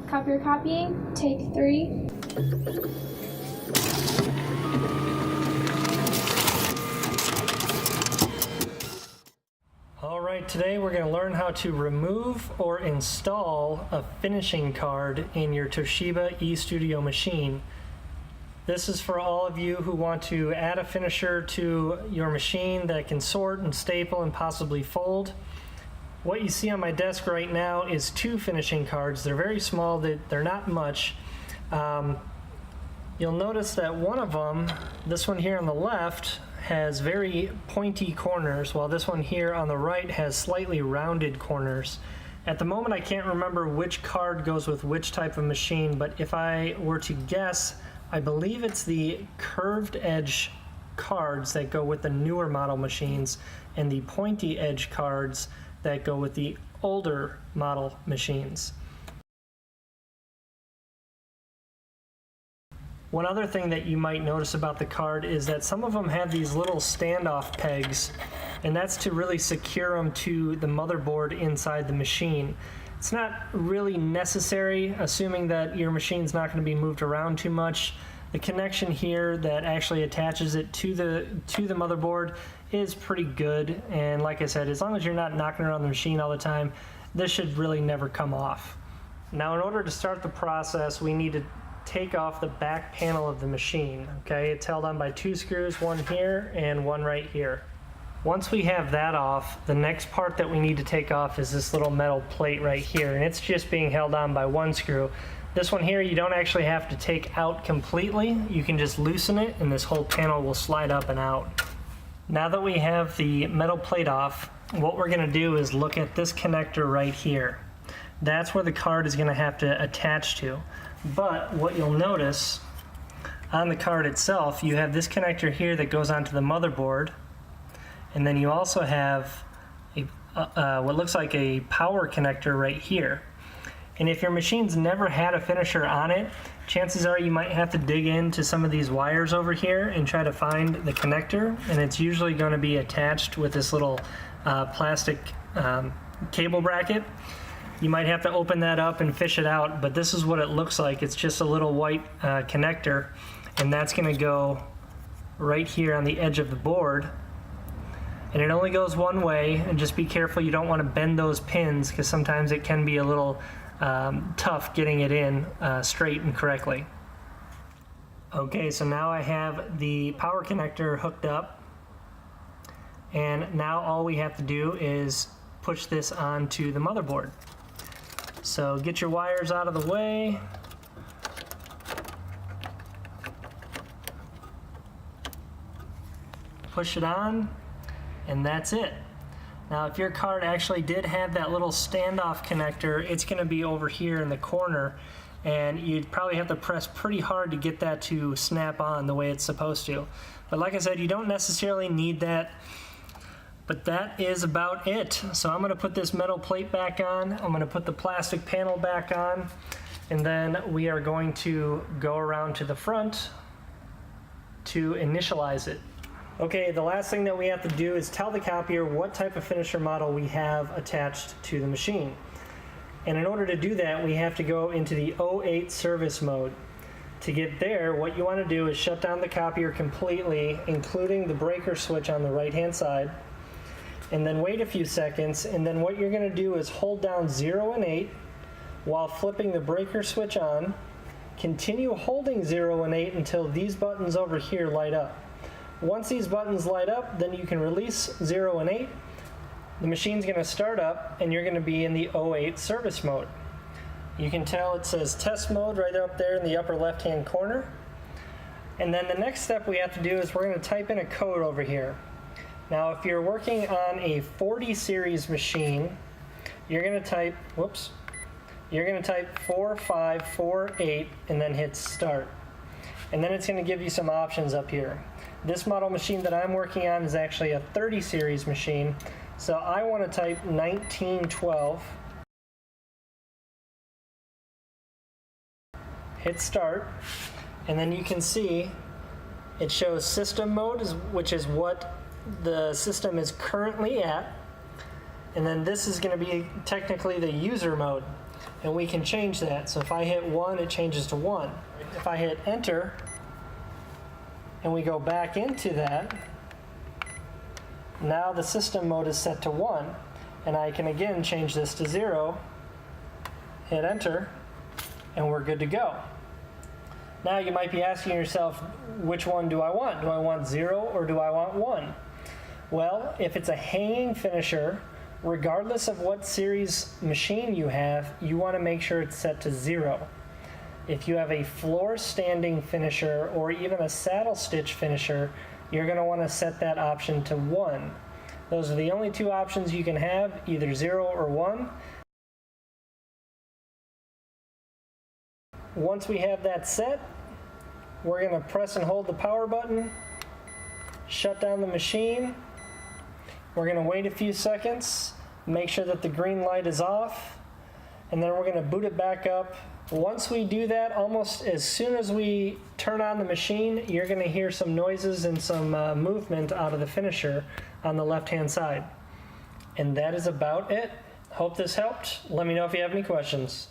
Copier copying, take 3. Alright, today we're going to learn how to remove or install a finishing card in your Toshiba eStudio machine. This is for all of you who want to add a finisher to your machine that can sort and staple and possibly fold. What you see on my desk right now is 2 finishing cards. They're very small, they're not much. You'll notice that one of them, this one here on the left, has very pointy corners, while this one here on the right has slightly rounded corners. At the moment I can't remember which card goes with which type of machine, but if I were to guess, I believe it's the curved edge cards that go with the newer model machines and the pointy edge cards that go with the older model machines. One other thing that you might notice about the card is that some of them have these little standoff pegs, and that's to really secure them to the motherboard inside the machine. It's not really necessary, assuming that your machine's not going to be moved around too much. The connection here that actually attaches it to the motherboard is pretty good, and like I said, as long as you're not knocking around the machine all the time, this should really never come off. Now, in order to start the process, we need to take off the back panel of the machine. Okay, it's held on by 2 screws, one here and one right here. Once we have that off, the next part that we need to take off is this little metal plate right here, and it's just being held on by 1 screw. This one here you don't actually have to take out completely. You can just loosen it and this whole panel will slide up and out. Now that we have the metal plate off, what we're going to do is look at this connector right here. That's where the card is going to have to attach to. But what you'll notice on the card itself, you have this connector here that goes onto the motherboard, and then you also have what looks like a power connector right here. And if your machine's never had a finisher on it, chances are you might have to dig into some of these wires over here and try to find the connector, and it's usually going to be attached with this little plastic cable bracket. You might have to open that up and fish it out, but this is what it looks like. It's just a little white connector, and that's going to go right here on the edge of the board. And it only goes one way, and just be careful you don't want to bend those pins, because sometimes it can be a little tough getting it in straight and correctly. Okay, so now I have the power connector hooked up, and now all we have to do is push this onto the motherboard. So get your wires out of the way. Push it on, and that's it. Now, if your card actually did have that little standoff connector, it's going to be over here in the corner, and you'd probably have to press pretty hard to get that to snap on the way it's supposed to. But like I said, you don't necessarily need that. But that is about it. So I'm going to put this metal plate back on, I'm going to put the plastic panel back on, and then we are going to go around to the front to initialize it. Okay, the last thing that we have to do is tell the copier what type of finisher model we have attached to the machine. And in order to do that, we have to go into the 08 service mode. To get there, what you want to do is shut down the copier completely, including the breaker switch on the right-hand side, and then wait a few seconds, and then what you're going to do is hold down 0 and 8 while flipping the breaker switch on. Continue holding 0 and 8 until these buttons over here light up. Once these buttons light up, then you can release 0 and 8. The machine's going to start up, and you're going to be in the 08 service mode. You can tell it says test mode right up there in the upper left-hand corner. And then the next step we have to do is we're going to type in a code over here. Now, if you're working on a 40 series machine, you're going to type, you're going to type 4548 and then hit start. And then it's going to give you some options up here. This model machine that I'm working on is actually a 30 series machine, so I want to type 1912. Hit start, and then you can see it shows system mode, which is what the system is currently at, and then this is going to be technically the user mode. and we can change that. So if I hit 1, it changes to 1. If I hit enter and we go back into that, now the system mode is set to 1, and I can again change this to 0, hit enter, and we're good to go. Now you might be asking yourself, which one do I want? Do I want 0 or do I want 1? Well, if it's a hanging finisher, regardless of what series machine you have, you want to make sure it's set to 0. If you have a floor standing finisher or even a saddle stitch finisher, you're going to want to set that option to 1. Those are the only two options you can have, either 0 or 1. Once we have that set, we're going to press and hold the power button, shut down the machine. We're going to wait a few seconds, make sure that the green light is off, and then we're going to boot it back up. Once we do that, almost as soon as we turn on the machine, you're going to hear some noises and some movement out of the finisher on the left-hand side. And that is about it. Hope this helped. Let me know if you have any questions.